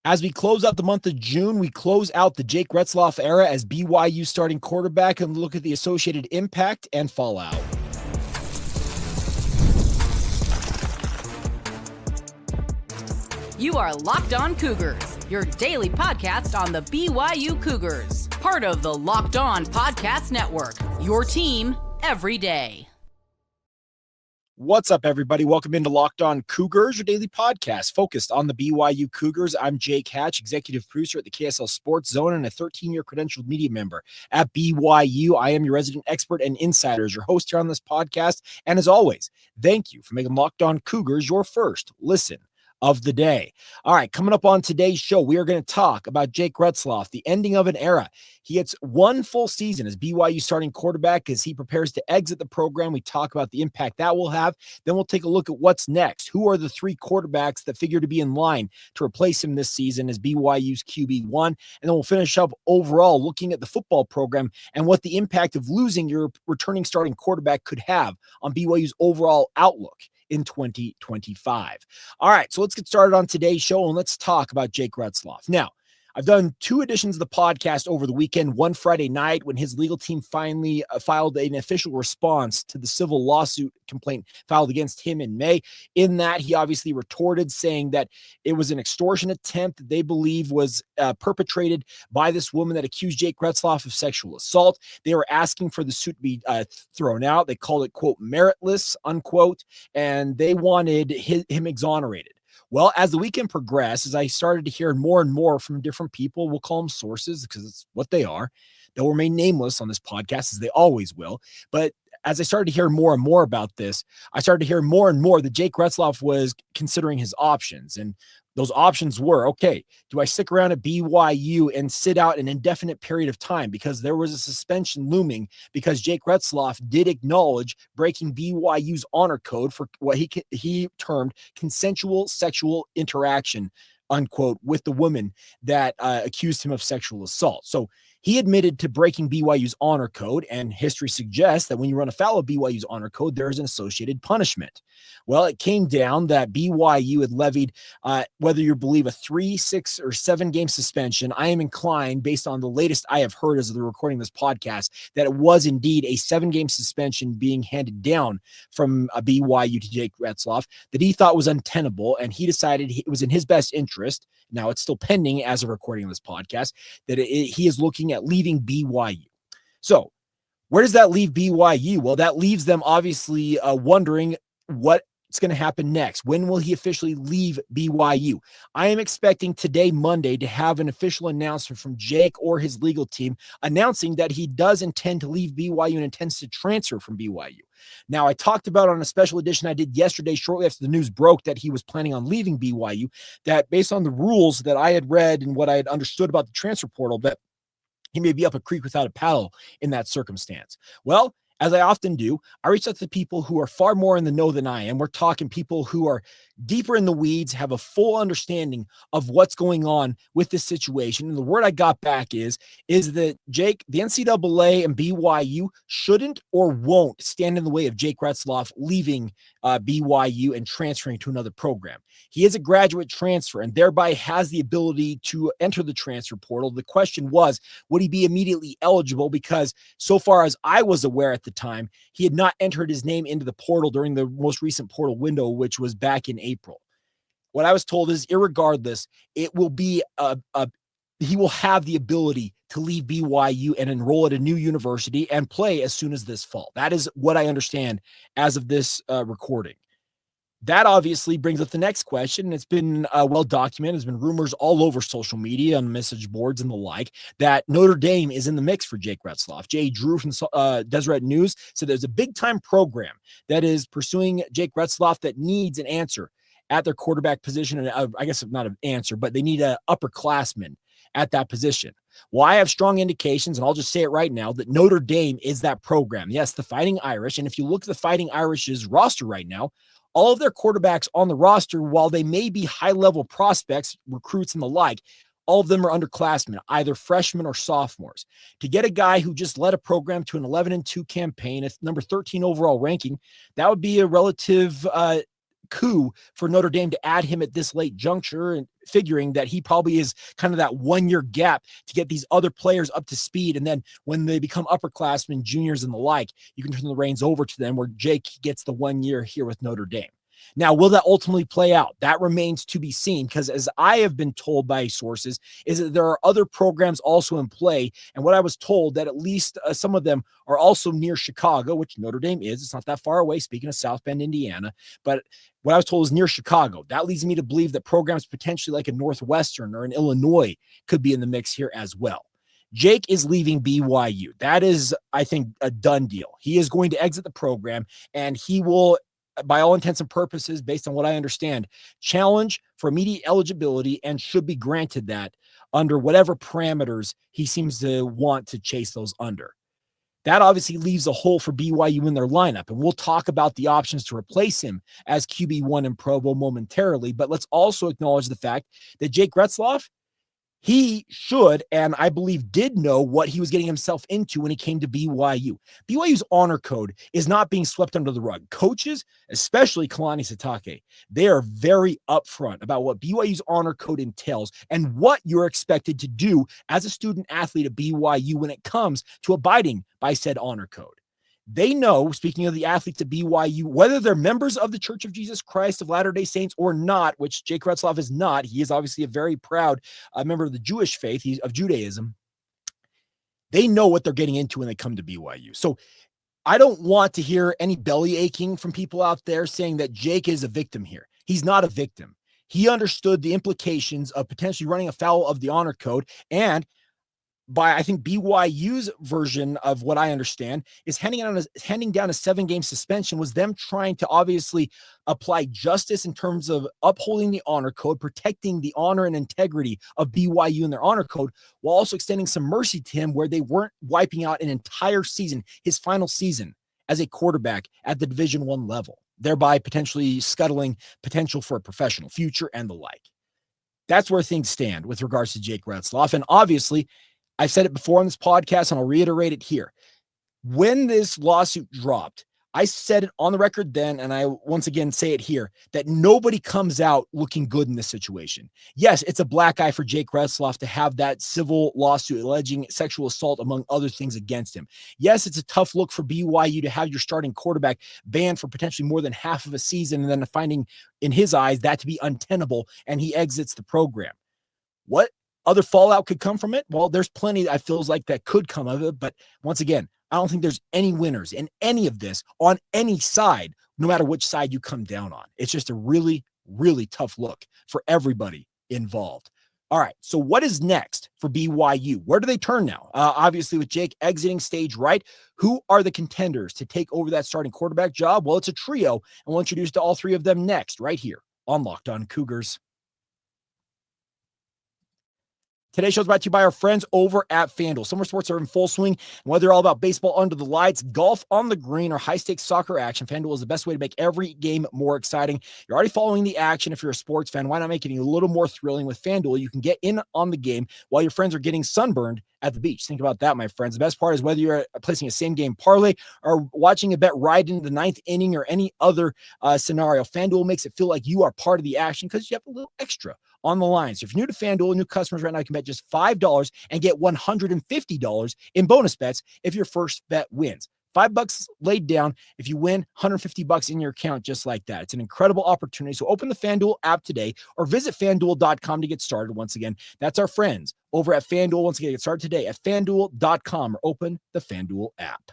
As we close out the month of June, we close out the Jake Retzlaff era as BYU starting quarterback and look at the associated impact and fallout. You are Locked On Cougars, your daily podcast on the BYU Cougars, part of the Locked On Podcast Network, your team every day. What's up, everybody? Welcome into Locked On Cougars, your daily podcast focused on the BYU Cougars. I'm Jake Hatch, executive producer at the KSL Sports Zone and a 13-year credentialed media member at BYU. I am your resident expert and insider as your host here on this podcast. And as always, thank you for making Locked On Cougars your first listen of the day. All right, coming up on today's show, we are going to talk about Jake Retzlaff, the ending of an era. He gets one full season as BYU starting quarterback as he prepares to exit the program. We talk about the impact that will have. Then we'll take a look at what's next. Who are the three quarterbacks that figure to be in line to replace him this season as BYU's QB1? And then we'll finish up overall looking at the football program and what the impact of losing your returning starting quarterback could have on BYU's overall outlook in 2025. All right, so let's get started on today's show and let's talk about Jake Retzlaff. Now, I've done two editions of the podcast over the weekend, one Friday night when his legal team finally filed an official response to the civil lawsuit complaint filed against him in May. In that, he obviously retorted saying that it was an extortion attempt that they believe was perpetrated by this woman that accused Jake Retzlaff of sexual assault. They were asking for the suit to be thrown out. They called it, quote, meritless, unquote, and they wanted him exonerated. Well, as the weekend progressed, as I started to hear more and more from different people, we'll call them sources because it's what they are. They'll remain nameless on this podcast as they always will. But as I started to hear more and more about this, I started to hear more and more that Jake Retzlaff was considering his options. And those options were, okay, do I stick around at BYU and sit out an indefinite period of time because there was a suspension looming because Jake Retzlaff did acknowledge breaking BYU's honor code for what he termed consensual sexual interaction, unquote, with the woman that accused him of sexual assault. So he admitted to breaking BYU's honor code, and history suggests that when you run afoul of BYU's honor code, there is an associated punishment. Well, it came down that BYU had levied, whether you believe a 3, 6, or 7 game suspension. I am inclined, based on the latest I have heard as of the recording of this podcast, that it was indeed a 7 game suspension being handed down from BYU to Jake Retzlaff that he thought was untenable, and he decided it was in his best interest. Now it's still pending as of recording of this podcast that he is looking at leaving BYU. So where does that leave BYU? Well, that leaves them obviously wondering what's going to happen next. When will he officially leave BYU? I am expecting today, Monday, to have an official announcement from Jake or his legal team announcing that he does intend to leave BYU and intends to transfer from BYU. Now, I talked about on a special edition I did yesterday, shortly after the news broke that he was planning on leaving BYU, that based on the rules that I had read and what I had understood about the transfer portal, that he may be up a creek without a paddle in that circumstance. Well, as I often do, I reach out to people who are far more in the know than I am. We're talking people who are deeper in the weeds, have a full understanding of what's going on with this situation. And the word I got back is that, Jake, the NCAA and BYU shouldn't or won't stand in the way of Jake Retzlaff leaving BYU and transferring to another program. He is a graduate transfer and thereby has the ability to enter the transfer portal. The question was, would he be immediately eligible? Because so far as I was aware at the time, he had not entered his name into the portal during the most recent portal window, which was back in April. What I was told is, irregardless, it will be he will have the ability to leave BYU and enroll at a new university and play as soon as this fall. That is what I understand as of this recording. That obviously brings up the next question, and it's been well documented. There's been rumors all over social media, on message boards and the like, that Notre Dame is in the mix for Jake Retzlaff. Jay Drew from Deseret News said there's a big-time program that is pursuing Jake Retzlaff that needs an answer at their quarterback position. And I guess not an answer, but they need an upperclassman at that position. Well, I have strong indications, and I'll just say it right now, that Notre Dame is that program. Yes, the Fighting Irish. And if you look at the Fighting Irish's roster right now, all of their quarterbacks on the roster, while they may be high-level prospects, recruits, and the like, all of them are underclassmen, either freshmen or sophomores. To get a guy who just led a program to an 11-2 campaign, at number 13 overall ranking, that would be a relative coup for Notre Dame to add him at this late juncture, and figuring that he probably is kind of that 1 year gap to get these other players up to speed. And then when they become upperclassmen, juniors and the like, you can turn the reins over to them, where Jake gets the 1 year here with Notre Dame. Now, will that ultimately play out? That remains to be seen, because as I have been told by sources, is that there are other programs also in play. And what I was told, that at least some of them are also near Chicago, which Notre Dame is. It's not that far away, speaking of South Bend, Indiana. But what I was told is near Chicago. That leads me to believe that programs potentially like a Northwestern or an Illinois could be in the mix here as well. Jake is leaving BYU. That is, I think, a done deal. He is going to exit the program, and he will, by all intents and purposes, based on what I understand, challenge for immediate eligibility and should be granted that under whatever parameters he seems to want to chase those under. That obviously leaves a hole for BYU in their lineup, and we'll talk about the options to replace him as QB1 in Provo momentarily, but let's also acknowledge the fact that Jake Retzlaff, he should, and I believe did, know what he was getting himself into when he came to BYU. BYU's honor code is not being swept under the rug. Coaches, especially Kalani Sitake, they are very upfront about what BYU's honor code entails and what you're expected to do as a student athlete at BYU when it comes to abiding by said honor code. They know, speaking of the athletes at BYU, whether they're members of the Church of Jesus Christ of Latter-day Saints or not, which Jake Retzlaff is not. He is obviously a very proud member of the Jewish faith, of Judaism. They know what they're getting into when they come to BYU. So I don't want to hear any belly aching from people out there saying that Jake is a victim here. He's not a victim. He understood the implications of potentially running afoul of the honor code, and by, I think, BYU's version of what I understand is handing down a 7-game suspension was them trying to obviously apply justice in terms of upholding the honor code, protecting the honor and integrity of BYU and their honor code, while also extending some mercy to him where they weren't wiping out an entire season, his final season as a quarterback at the Division I level, thereby potentially scuttling potential for a professional future and the like. That's where things stand with regards to Jake Retzlaff. And obviously, I've said it before on this podcast, and I'll reiterate it here. When this lawsuit dropped, I said it on the record then, and I once again say it here, that nobody comes out looking good in this situation. Yes, it's a black eye for Jake Retzlaff to have that civil lawsuit alleging sexual assault, among other things, against him. Yes, it's a tough look for BYU to have your starting quarterback banned for potentially more than half of a season, and then finding, in his eyes, that to be untenable, and he exits the program. What other fallout could come from it? Well, there's plenty, I feels like, that could come of it. But once again, I don't think there's any winners in any of this on any side, no matter which side you come down on. It's just a really, really tough look for everybody involved. All right, so what is next for BYU? Where do they turn now? Obviously, with Jake exiting stage right, who are the contenders to take over that starting quarterback job? Well, it's a trio, and we'll introduce to all three of them next, right here on Locked On Cougars. Today's show is brought to you by our friends over at FanDuel. Summer sports are in full swing, and whether you're all about baseball under the lights, golf on the green, or high-stakes soccer action, FanDuel is the best way to make every game more exciting. You're already following the action. If you're a sports fan, why not make it a little more thrilling with FanDuel? You can get in on the game while your friends are getting sunburned at the beach. Think about that, my friends. The best part is whether you're placing a same-game parlay or watching a bet right into the ninth inning or any other scenario, FanDuel makes it feel like you are part of the action because you have a little extra on the line. So if you're new to FanDuel, new customers right now can bet just $5 and get $150 in bonus bets if your first bet wins. $5 laid down if you win, $150 in your account just like that. It's an incredible opportunity. So open the FanDuel app today or visit FanDuel.com to get started. Once again, that's our friends over at FanDuel. Once again, get started today at FanDuel.com or open the FanDuel app.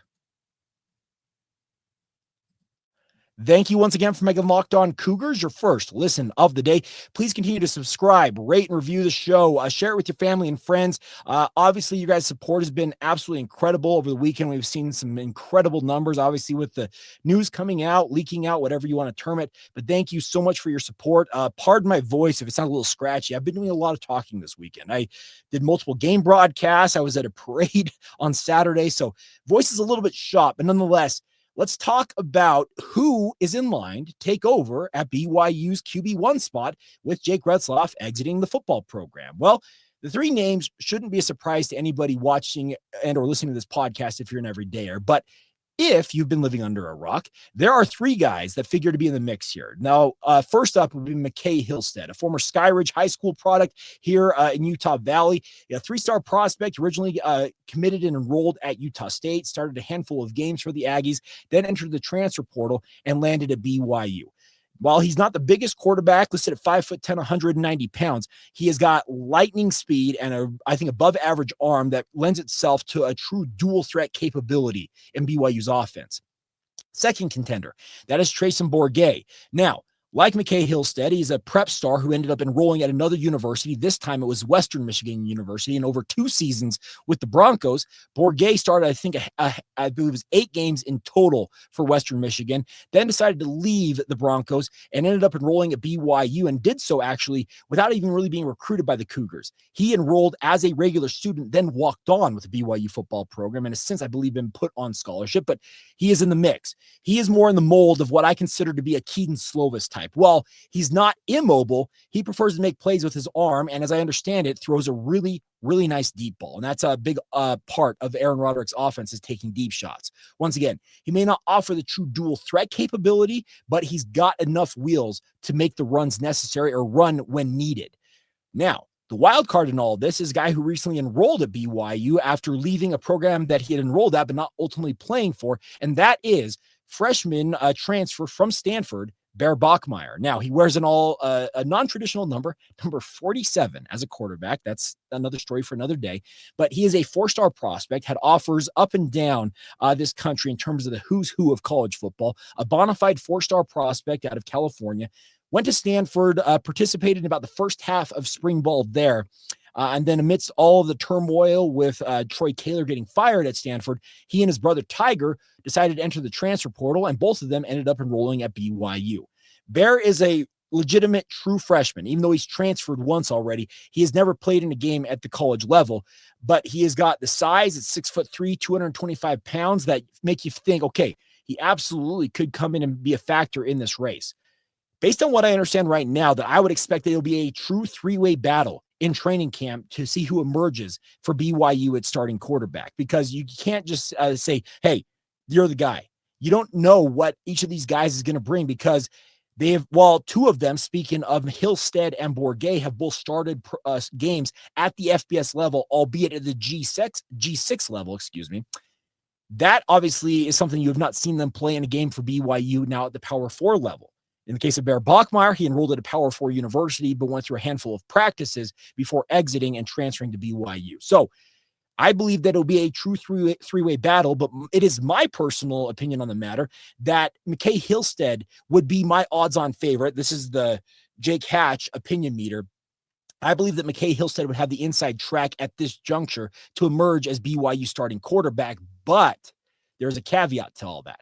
Thank you once again for making Locked On Cougars your first listen of the day. Please continue to subscribe, rate, and review the show. Share it with your family and friends. Obviously, you guys' support has been absolutely incredible over the weekend. We've seen some incredible numbers, obviously, with the news coming out, leaking out, whatever you want to term it. But thank you so much for your support. Pardon my voice if it sounds a little scratchy. I've been doing a lot of talking this weekend. I did multiple game broadcasts. I was at a parade on Saturday, so voice is a little bit shot, but nonetheless, let's talk about who is in line to take over at BYU's QB1 spot with Jake Retzlaff exiting the football program. Well, the three names shouldn't be a surprise to anybody watching and or listening to this podcast if you're an everydayer, but if you've been living under a rock, there are three guys that figure to be in the mix here. Now, first up would be McKay Hillstead, a former Skyridge High School product here in Utah Valley, a three-star prospect, originally committed and enrolled at Utah State, started a handful of games for the Aggies, then entered the transfer portal and landed at BYU. While he's not the biggest quarterback, listed at 5'10", 190 pounds, he has got lightning speed and I think above average arm that lends itself to a true dual threat capability in BYU's offense. Second contender, that is Trayson Bourget. Now, like McKay Hillstead, he's a prep star who ended up enrolling at another university. This time it was Western Michigan University. And over 2 seasons with the Broncos, Bourget started, I think, I believe it was 8 games in total for Western Michigan, then decided to leave the Broncos and ended up enrolling at BYU and did so actually without even really being recruited by the Cougars. He enrolled as a regular student, then walked on with the BYU football program and has since, I believe, been put on scholarship, but he is in the mix. He is more in the mold of what I consider to be a Keaton Slovis type. Well, he's not immobile. He prefers to make plays with his arm, and as I understand it, throws a really, really nice deep ball. And that's a big part of Aaron Roderick's offense is taking deep shots. Once again, he may not offer the true dual threat capability, but he's got enough wheels to make the runs necessary or run when needed. Now, the wild card in all of this is a guy who recently enrolled at BYU after leaving a program that he had enrolled at but not ultimately playing for, and that is freshman transfer from Stanford, Bear Bachmeier. Now, he wears a non-traditional number 47 as a quarterback. That's another story for another day. But he is a 4-star prospect, had offers up and down this country in terms of the who's who of college football, a bona fide 4-star prospect out of California, went to Stanford, participated in about the first half of spring ball there. And then amidst all of the turmoil with Troy Kaler getting fired at Stanford, he and his brother Tiger decided to enter the transfer portal, and both of them ended up enrolling at BYU. Bear is a legitimate true freshman. Even though he's transferred once already, he has never played in a game at the college level, but he has got the size at 6'3", 225 pounds that make you think, okay, he absolutely could come in and be a factor in this race. Based on what I understand right now, that I would expect that it'll be a true 3-way battle in training camp to see who emerges for BYU at starting quarterback, because you can't just say, hey, you're the guy. You don't know what each of these guys is going to bring, because they have, well, 2 of them, speaking of Hillstead and Bourget, have both started games at the FBS level, albeit at the G6 level, excuse me. That obviously is something you have not seen them play in a game for BYU now at the Power 4 level. In the case of Bear Bachmeier, he enrolled at a Power 4 university, but went through a handful of practices before exiting and transferring to BYU. So I believe that it'll be a true three-way battle, but it is my personal opinion on the matter that McKay Hillstead would be my odds-on favorite. This is the Jake Hatch opinion meter. I believe that McKay Hillstead would have the inside track at this juncture to emerge as BYU starting quarterback, but there's a caveat to all that.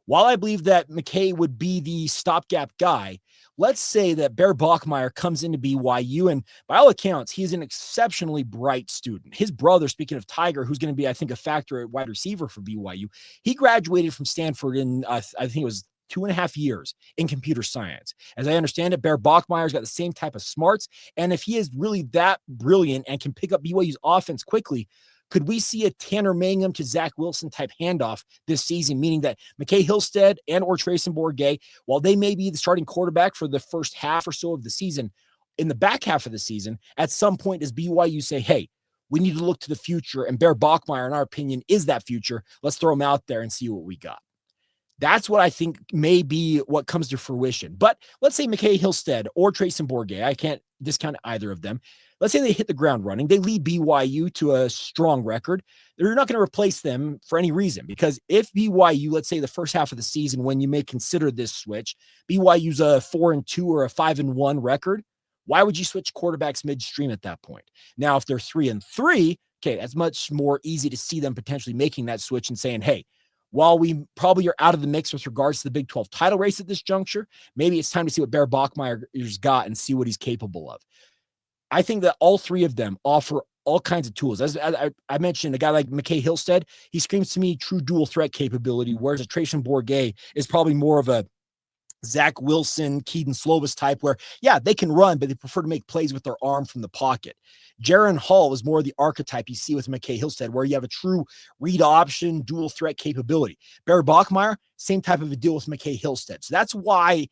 While I believe that McKay would be the stopgap guy, let's say that Bear Bachmeier comes into BYU, and by all accounts, he's an exceptionally bright student. His brother, speaking of Tiger, who's going to be, I think, a factor at wide receiver for BYU, he graduated from Stanford in, I think it was 2.5 years in computer science. As I understand it, Bear Bachmeier's got the same type of smarts, and if he is really that brilliant and can pick up BYU's offense quickly, could we see a Tanner Mangum to Zach Wilson type handoff this season, meaning that McKay Hillstead and or Trayson Bourget, while they may be the starting quarterback for the first half or so of the season, in the back half of the season, at some point does BYU say, hey, we need to look to the future, and Bear Bachmeier, in our opinion, is that future. Let's throw him out there and see what we got. That's what I think may be what comes to fruition. But let's say McKay Hillstead or Trayson Bourget, I can't discount either of them. Let's say they hit the ground running. They lead BYU to a strong record. They're not going to replace them for any reason, because if BYU, let's say the first half of the season, when you may consider this switch, BYU's a 4-2 or a 5-1 record, why would you switch quarterbacks midstream at that point? Now, if they're 3-3, okay, that's much more easy to see them potentially making that switch and saying, hey, while we probably are out of the mix with regards to the Big 12 title race at this juncture, maybe it's time to see what Bear Bachmeier's got and see what he's capable of. I think that all 3 of them offer all kinds of tools. As I mentioned, a guy like McKay Hillstead, he screams to me true dual threat capability, whereas a Trayson Bourget is probably more of a Zach Wilson, Keaton Slovis type where, yeah, they can run, but they prefer to make plays with their arm from the pocket. Jaron Hall is more the archetype you see with McKay Hillstead, where you have a true read option, dual threat capability. Barry Bachmeier, same type of a deal with McKay Hillstead. So that's why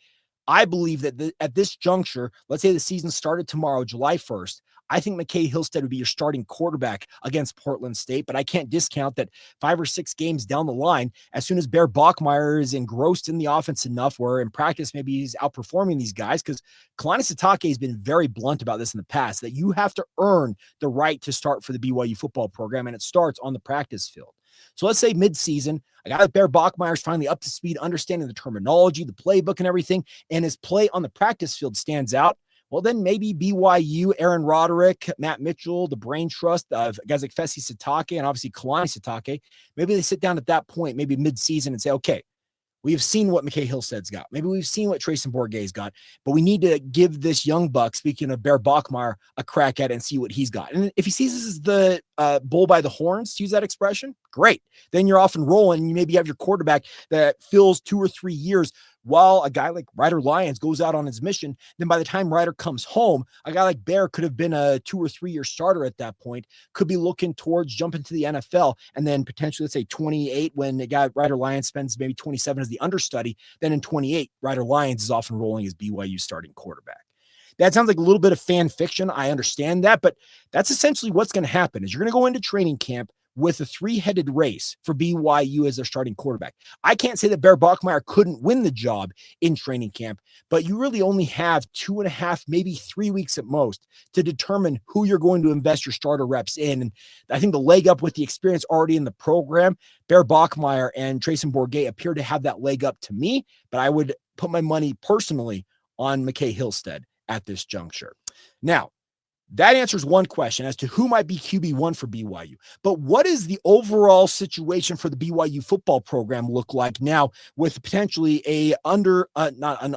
I believe that at this juncture, let's say the season started tomorrow, July 1st, I think McKay Hillstead would be your starting quarterback against Portland State, but I can't discount that 5 or 6 games down the line, as soon as Bear Bachmeier is engrossed in the offense enough where in practice maybe he's outperforming these guys, because Kalani Sitake has been very blunt about this in the past, that you have to earn the right to start for the BYU football program, and it starts on the practice field. So let's say midseason, a guy like Bear Bachmeier is finally up to speed, understanding the terminology, the playbook and everything, and his play on the practice field stands out. Well, then maybe BYU, Aaron Roderick, Matt Mitchell, the brain trust of guys like Fesi Sitake and obviously Kalani Sitake, maybe they sit down at that point, maybe mid-season and say, okay, we've seen what McKay Hillstead's got. Maybe we've seen what Trayson Bourguet's got, but we need to give this young buck, speaking of Bear Bachmeier, a crack at it and see what he's got. And if he sees this as the bull by the horns, to use that expression, great. Then you're off and rolling. And you maybe have your quarterback that fills 2 or 3 years while a guy like Ryder Lyons goes out on his mission. Then by the time Ryder comes home, a guy like Bear could have been a 2 or 3 year starter at that point, could be looking towards jumping to the NFL, and then potentially, let's say 28, when a guy Ryder Lyons spends maybe 27 as the understudy, then in 28, Ryder Lyons is off and rolling as BYU starting quarterback. That sounds like a little bit of fan fiction. I understand that, but that's essentially what's going to happen is you're going to go into training camp with a 3-headed race for BYU as their starting quarterback. I can't say that Bear Bachmeier couldn't win the job in training camp, but you really only have 2.5, maybe 3 weeks at most to determine who you're going to invest your starter reps in. And I think the leg up with the experience already in the program, Bear Bachmeier and Trayson Bourguet appear to have that leg up to me, but I would put my money personally on McKay Hillstead at this juncture. Now, that answers one question as to who might be QB1 for BYU. But what is the overall situation for the BYU football program look like now with potentially an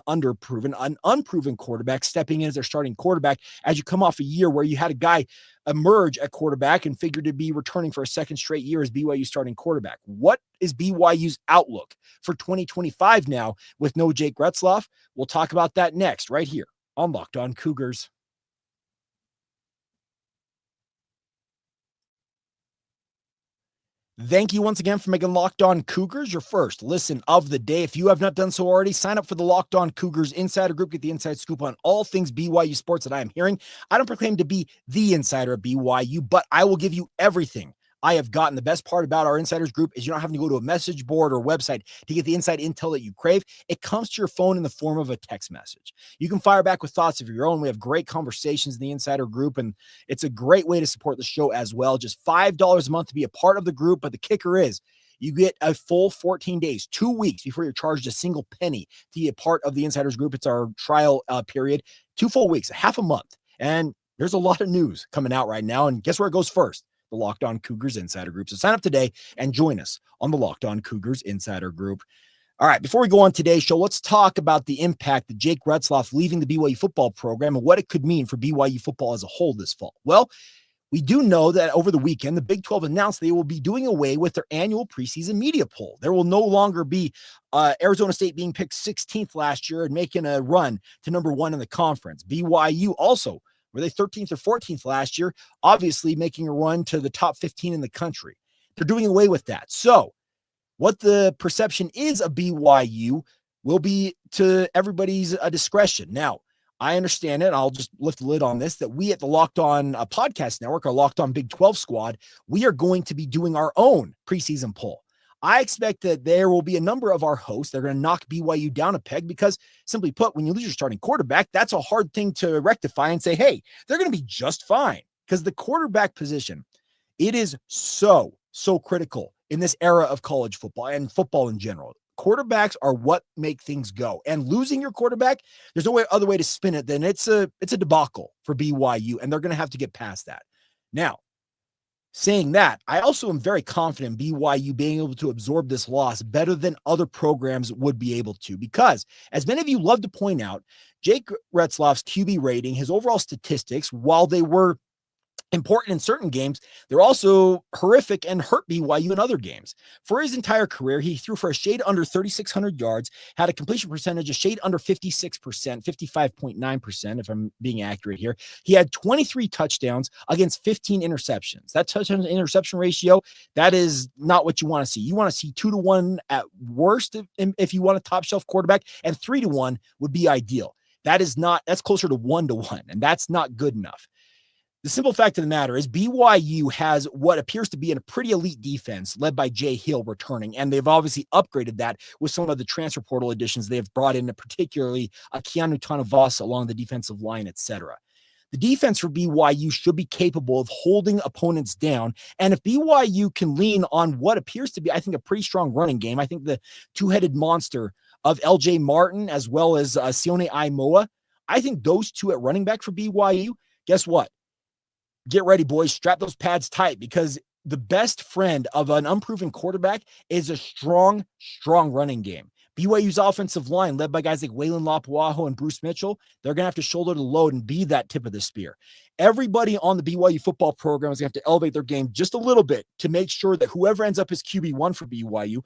unproven quarterback stepping in as their starting quarterback as you come off a year where you had a guy emerge at quarterback and figured to be returning for a second straight year as BYU starting quarterback? What is BYU's outlook for 2025 now with no Jake Retzlaff? We'll talk about that next right here on Locked On Cougars. Thank you once again for making Locked On Cougars your first listen of the day. If you have not done so already, sign up for the Locked On Cougars Insider Group. Get the inside scoop on all things BYU sports that I am hearing. I don't proclaim to be the insider at BYU, but I will give you everything I have gotten. The best part about our insiders group is you don't have to go to a message board or website to get the inside intel that you crave. It comes to your phone in the form of a text message. You can fire back with thoughts of your own. We have great conversations in the insider group, and it's a great way to support the show as well. Just $5 a month to be a part of the group. But the kicker is you get a full 14 days, 2 weeks before you're charged a single penny to be a part of the insiders group. It's our trial period, 2 full weeks, half a month. And there's a lot of news coming out right now. And guess where it goes first? The Locked On Cougars Insider Group. So sign up today and join us on the Locked On Cougars Insider Group. All right, before we go on today's show, let's talk about the impact that Jake Retzlaff leaving the BYU football program and what it could mean for BYU football as a whole this fall. Well, we do know that over the weekend, the Big 12 announced they will be doing away with their annual preseason media poll. There will no longer be Arizona State being picked 16th last year and making a run to number 1 in the conference. BYU also were they 13th or 14th last year, obviously making a run to the top 15 in the country. They're doing away with that. So what the perception is of BYU will be to everybody's discretion. Now, I understand it. I'll just lift the lid on this, that we at the Locked On Podcast Network, our Locked On Big 12 squad, we are going to be doing our own preseason poll. I expect that there will be a number of our hosts that are going to knock BYU down a peg because, simply put, when you lose your starting quarterback, that's a hard thing to rectify and say, hey, they're going to be just fine. Because the quarterback position, it is so critical in this era of college football and football in general. Quarterbacks are what make things go. And losing your quarterback, there's no other way to spin it than it's a debacle for BYU, and they're going to have to get past that. Now, saying that, I also am very confident in BYU being able to absorb this loss better than other programs would be able to, because as many of you love to point out, Jake Retzlaff's QB rating, his overall statistics, while they were important in certain games. They're also horrific and hurt BYU in other games. For his entire career, he threw for a shade under 3,600 yards, had a completion percentage a shade under 56%, 55.9%, if I'm being accurate here. He had 23 touchdowns against 15 interceptions. That touchdown to interception ratio, that is not what you want to see. You want to see 2-1 at worst if you want a top shelf quarterback, and 3-1 would be ideal. That's closer to 1-1, and that's not good enough. The simple fact of the matter is BYU has what appears to be a pretty elite defense led by Jay Hill returning, and they've obviously upgraded that with some of the transfer portal additions they've brought in, particularly Keanu Tanavasa along the defensive line, etc. The defense for BYU should be capable of holding opponents down, and if BYU can lean on what appears to be, I think, a pretty strong running game, I think the two-headed monster of LJ Martin as well as Sione Aimoa, I think those two at running back for BYU, guess what? Get ready, boys. Strap those pads tight, because the best friend of an unproven quarterback is a strong running game. BYU's offensive line, led by guys like Waylon Lapuaho and Bruce Mitchell, they're going to have to shoulder the load and be that tip of the spear. Everybody on the BYU football program is going to have to elevate their game just a little bit to make sure that whoever ends up as QB1 for BYU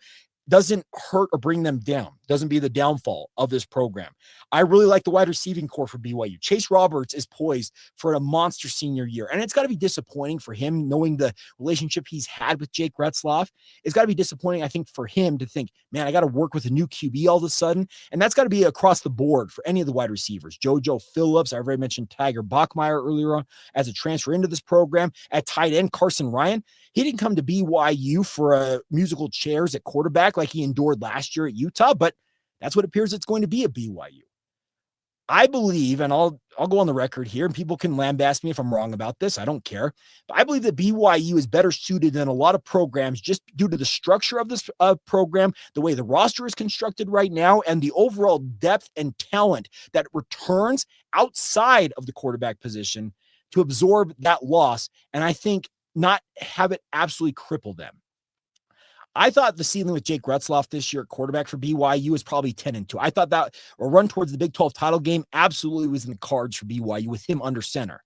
doesn't hurt or bring them down, doesn't be the downfall of this program. I really like the wide receiving core for BYU. Chase Roberts is poised for a monster senior year, and it's got to be disappointing for him knowing the relationship he's had with Jake Retzlaff. It's got to be disappointing, I think, for him to think, man, I got to work with a new QB all of a sudden, and that's got to be across the board for any of the wide receivers. JoJo Phillips, I already mentioned Tiger Bachmeier earlier on as a transfer into this program. At tight end, Carson Ryan, he didn't come to BYU for musical chairs at quarterback like he endured last year at Utah, but that's what it appears it's going to be at BYU. I believe, and I'll go on the record here, and people can lambaste me if I'm wrong about this. I don't care. But I believe that BYU is better suited than a lot of programs just due to the structure of this program, the way the roster is constructed right now, and the overall depth and talent that returns outside of the quarterback position to absorb that loss. And I think not have it absolutely cripple them. I thought the ceiling with Jake Retzlaff this year at quarterback for BYU was probably 10-2. I thought that a run towards the Big 12 title game absolutely was in the cards for BYU with him under center.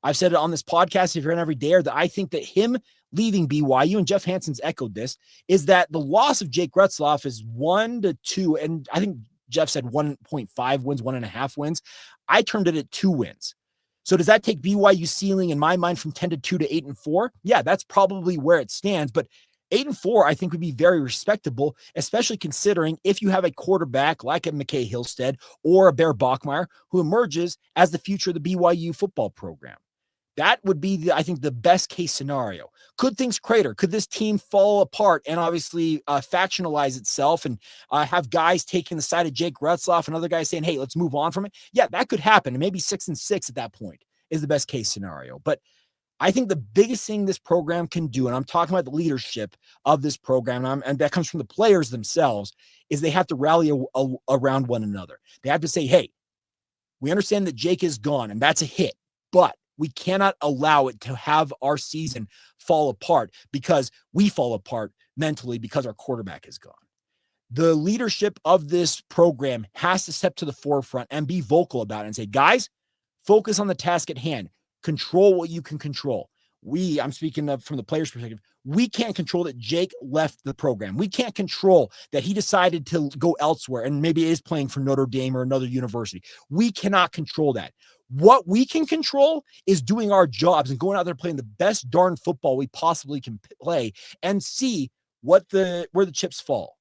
I've said it on this podcast, if you're in every dare, that I think that him leaving BYU, and Jeff Hanson's echoed this, is that the loss of Jake Retzlaff is 1-2, and I think Jeff said 1.5 wins, 1.5 wins. I termed it at 2 wins. So does that take BYU ceiling in my mind from 10-2 to 8-4? Yeah, that's probably where it stands. But 8-4, I think, would be very respectable, especially considering if you have a quarterback like a McKay Hillstead or a Bear Bachmeier who emerges as the future of the BYU football program. That would be, I think, the best case scenario. Could things crater? Could this team fall apart and obviously factionalize itself and have guys taking the side of Jake Retzlaff and other guys saying, hey, let's move on from it? Yeah, that could happen. And maybe 6-6 at that point is the best case scenario. But I think the biggest thing this program can do, and I'm talking about the leadership of this program, and that comes from the players themselves, is they have to rally around one another. They have to say, hey, we understand that Jake is gone, and that's a hit, but we cannot allow it to have our season fall apart because we fall apart mentally because our quarterback is gone. The leadership of this program has to step to the forefront and be vocal about it and say, guys, focus on the task at hand. Control what you can control. I'm speaking of from the player's perspective, we can't control that Jake left the program. We can't control that he decided to go elsewhere and maybe is playing for Notre Dame or another university. We cannot control that. What we can control is doing our jobs and going out there playing the best darn football we possibly can play and see where the chips fall.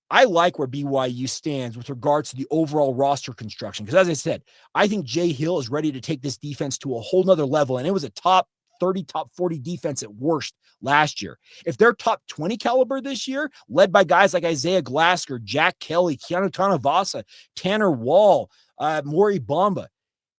I like where BYU stands with regards to the overall roster construction. Because as I said, I think Jay Hill is ready to take this defense to a whole nother level. And it was a top 30, top 40 defense at worst last year. If they're top 20 caliber this year, led by guys like Isaiah Glasker, Jack Kelly, Keanu Tanavasa, Tanner Wall, Maury Bamba,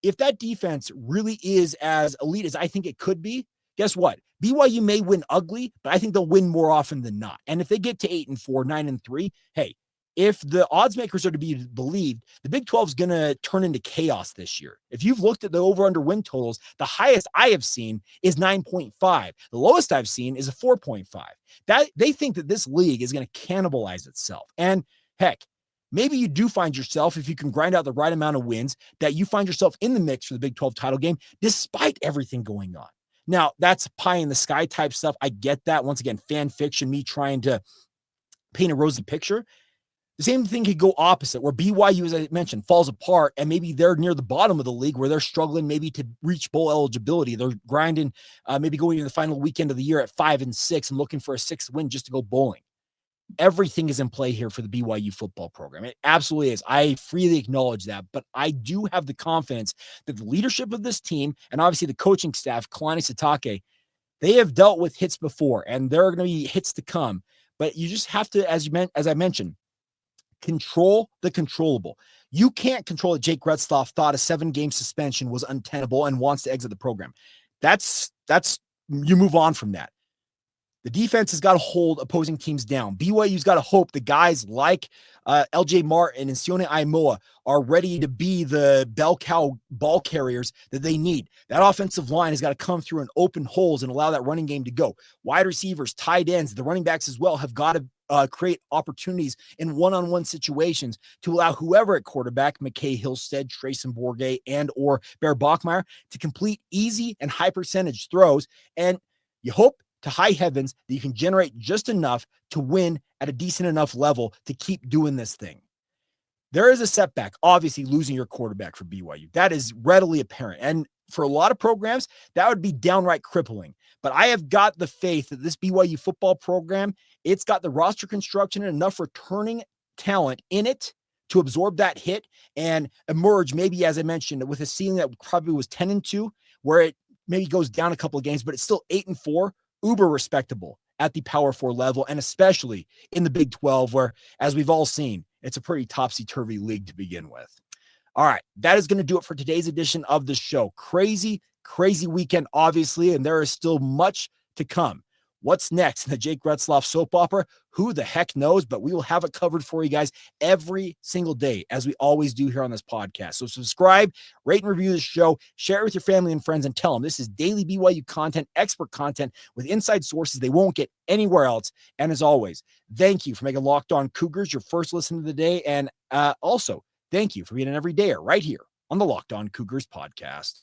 if that defense really is as elite as I think it could be, guess what? BYU may win ugly, but I think they'll win more often than not. And if they get to 8-4, 9-3, hey, if the odds makers are to be believed, the Big 12 is going to turn into chaos this year. If you've looked at the over-under win totals, the highest I have seen is 9.5. The lowest I've seen is a 4.5. That they think that this league is going to cannibalize itself. And heck, maybe you do find yourself, if you can grind out the right amount of wins, that you find yourself in the mix for the Big 12 title game, despite everything going on. Now, that's pie in the sky type stuff. I get that. Once again, fan fiction, me trying to paint a rosy picture. The same thing could go opposite, where BYU, as I mentioned, falls apart, and maybe they're near the bottom of the league where they're struggling maybe to reach bowl eligibility. They're grinding, maybe going into the final weekend of the year at 5-6 and looking for a sixth win just to go bowling. Everything is in play here for the BYU football program. It absolutely is. I freely acknowledge that, but I do have the confidence that the leadership of this team and obviously the coaching staff, Kalani Sitake, they have dealt with hits before, and there are going to be hits to come. But you just have to, as I mentioned, control the controllable. You can't control that Jake Retzlaff thought a 7-game suspension was untenable and wants to exit the program. That's you move on from that. The defense has got to hold opposing teams down. BYU's got to hope the guys like LJ Martin and Sione Aimoa are ready to be the bell cow ball carriers that they need. That offensive line has got to come through and open holes and allow that running game to go. Wide receivers, tight ends, the running backs as well have got to create opportunities in one-on-one situations to allow whoever at quarterback, McKay Hillstead, Trayson Bourget, and or Bear Bachmeyer, to complete easy and high percentage throws. And you hope to high heavens that you can generate just enough to win at a decent enough level to keep doing this thing. There is a setback, obviously losing your quarterback for BYU. That is readily apparent. And for a lot of programs, that would be downright crippling. But I have got the faith that this BYU football program, it's got the roster construction and enough returning talent in it to absorb that hit and emerge, maybe, as I mentioned, with a ceiling that probably was 10-2, where it maybe goes down a couple of games, but it's still 8-4, uber respectable at the Power 4 level, and especially in the Big 12, where, as we've all seen, it's a pretty topsy-turvy league to begin with. All right, that is going to do it for today's edition of the show. Crazy weekend, obviously, and there is still much to come. What's next in the Jake Retzlaff soap opera? Who the heck knows, but we will have it covered for you guys every single day, as we always do here on this podcast. So subscribe, rate and review the show, share it with your family and friends, and tell them this is daily BYU content, expert content with inside sources they won't get anywhere else. And as always, thank you for making Locked On Cougars your first listen of the day. And also, thank you for being an everydayer right here on the Locked On Cougars podcast.